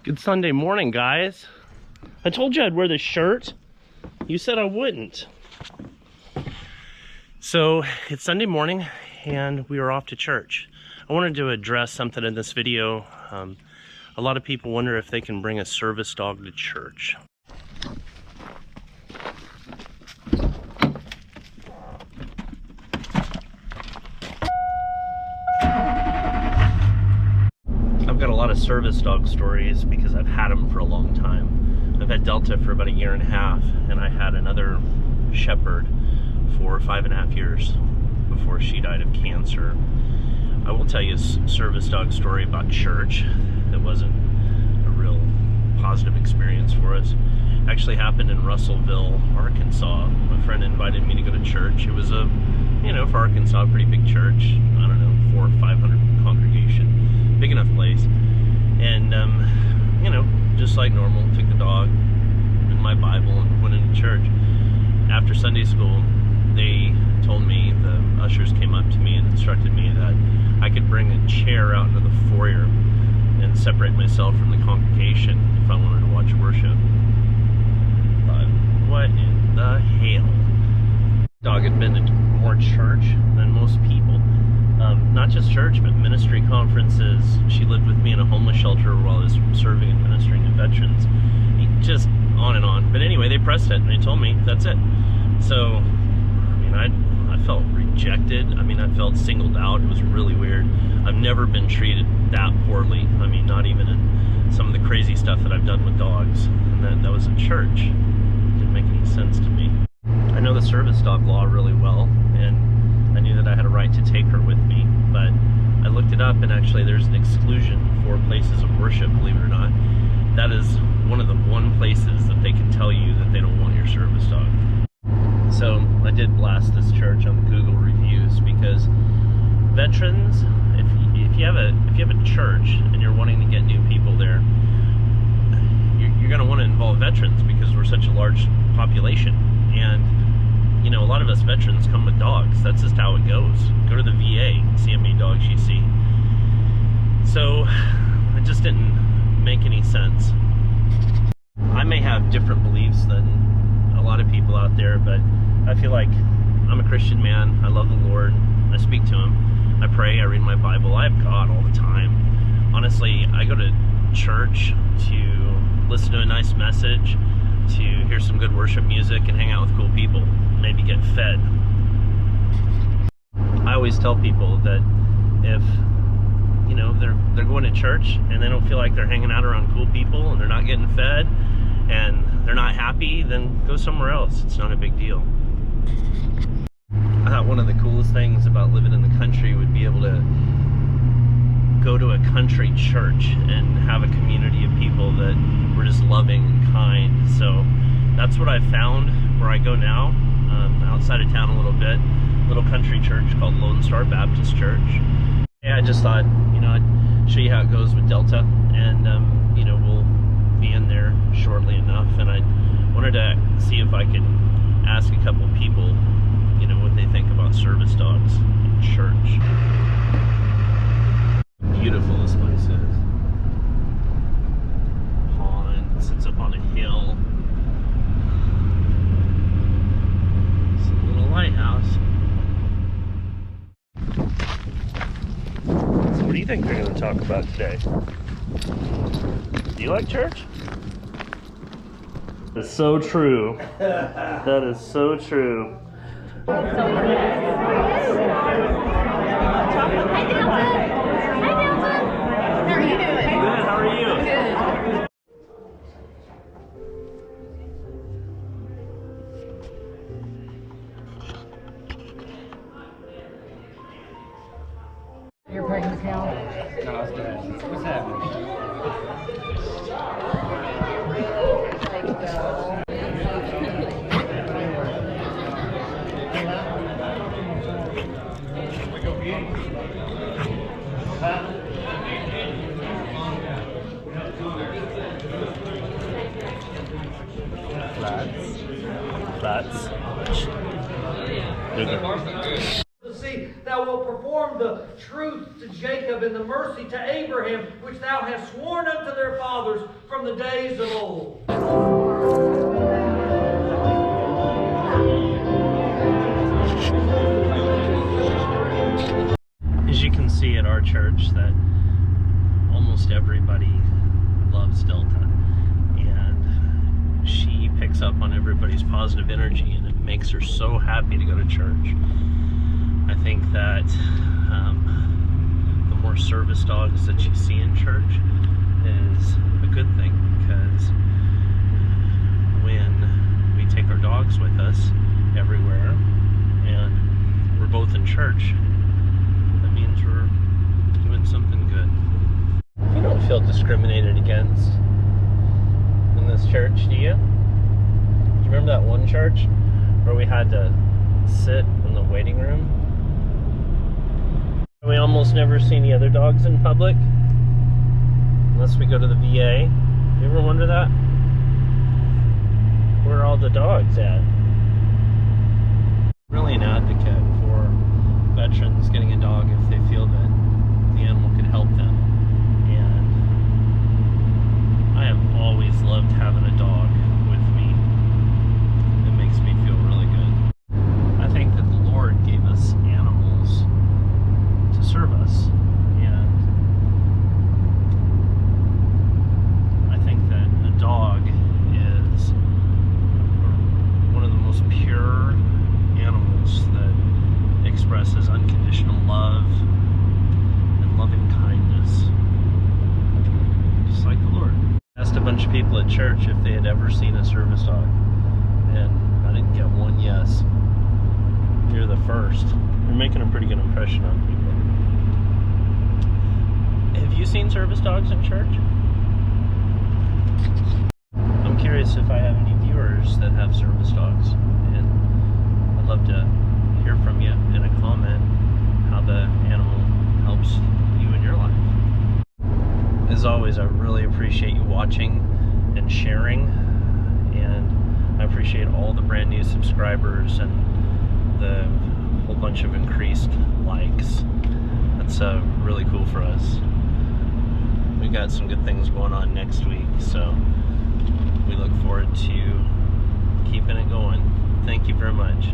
Good Sunday morning, guys. I told you I'd wear this shirt. You said I wouldn't. So it's Sunday morning and we are off to church. I wanted to address something in this video. A lot of people wonder if they can bring a service dog to church. I've got a lot of service dog stories because I've had them for a long time. I've had Delta for about 1.5 years, and I had another shepherd for 5.5 years before she died of cancer. I will tell you a service dog story about church that wasn't a real positive experience for us. It actually happened in Russellville, Arkansas. My friend invited me to go to church. It was a, for Arkansas, a pretty big church. I don't know, 400 or 500 congregation. Big enough place. And, just like normal, took the dog and my Bible and went into church. After Sunday school, they told me, the ushers came up to me and instructed me that I could bring a chair out into the foyer and separate myself from the congregation if I wanted to watch worship. But what in the hell? Dog had been to more church than most people. Not just church, but ministry conferences. She lived with me in a homeless shelter while I was serving and ministering to veterans. Just on and on. But anyway, they pressed it and they told me that's it. So, I felt rejected. I felt singled out. It was really weird. I've never been treated that poorly. Not even in some of the crazy stuff that I've done with dogs. And that was at church. It didn't make any sense to me. I know the service dog law really well, and I knew that I had a right to take her with me, but I looked it up, and actually there's an exclusion for places of worship, believe it or not. That is one of the places that they can tell you that they don't want your service dog. So I did blast this church on the Google reviews, because veterans, if you have a church and you're wanting to get new people there, you're going to want to involve veterans because we're such a large population. And a lot of us veterans come with dogs. That's just how it goes. Go to the VA and see how many dogs you see. So it just didn't make any sense. I may have different beliefs than a lot of people out there, but I feel like I'm a Christian man. I love the Lord. I speak to Him. I pray. I read my Bible. I have God all the time. Honestly, I go to church to listen to a nice message, to hear some good worship music, and hang out with cool people. Maybe get fed. I always tell people that if they're going to church and they don't feel like they're hanging out around cool people and they're not getting fed and they're not happy, then go somewhere else. It's not a big deal. I thought one of the coolest things about living in the country would be able to go to a country church and have a community of people that were just loving and kind. So that's what I've found where I go now, outside of town a little country church called Lone Star Baptist Church. Yeah, I just thought, I'd show you how it goes with Delta, and we'll be in there shortly enough, and I wanted to see if I could ask a couple people, what they think about service dogs in church. Beautiful this place is. Pond, sits up on a hill. It's a little lighthouse. So what do you think they're going to talk about today? Do you like church? That's so true. That is so true. Hi, Delta. How are you doing? Good, how are you? Good. You're pregnant, Cal? No, it's good. What's happening? Flats. See, thou wilt perform the truth to Jacob and and the mercy to Abraham, which thou hast sworn unto their fathers from the days of old. As you can see at our church, that almost everybody loves Delta, and she picks up on everybody's positive energy, and it makes her so happy to go to church. I think that the more service dogs that you see in church is a good thing, because when we take our dogs with us everywhere and we're both in church, that means we're doing something good. You don't feel discriminated against in this church, do you? Do you remember that one church where we had to sit in the waiting room? We almost never see any other dogs in public unless we go to the VA. You ever wonder that? Where are all the dogs at? Really an advocate for veterans getting a dog if they feel that the animal could help them. And I have always loved having a dog with me. It makes me feel really good. I think that the Lord gave us animals to serve us, and I think that a dog is one of the most pure animals that expresses unconditional love and loving kindness, just like the Lord. I asked a bunch of people at church if they had ever seen a service dog, and I didn't get one yes. You're the first. You're making a pretty good impression on people. Have you seen service dogs in church? I'm curious if I have any viewers that have service dogs, and I'd love to hear from you in a comment how the animal helps you in your life. As always, I really appreciate you watching and sharing, and I appreciate all the brand new subscribers and the whole bunch of increased likes. That's really cool for us. We got some good things going on next week, so we look forward to keeping it going. Thank you very much.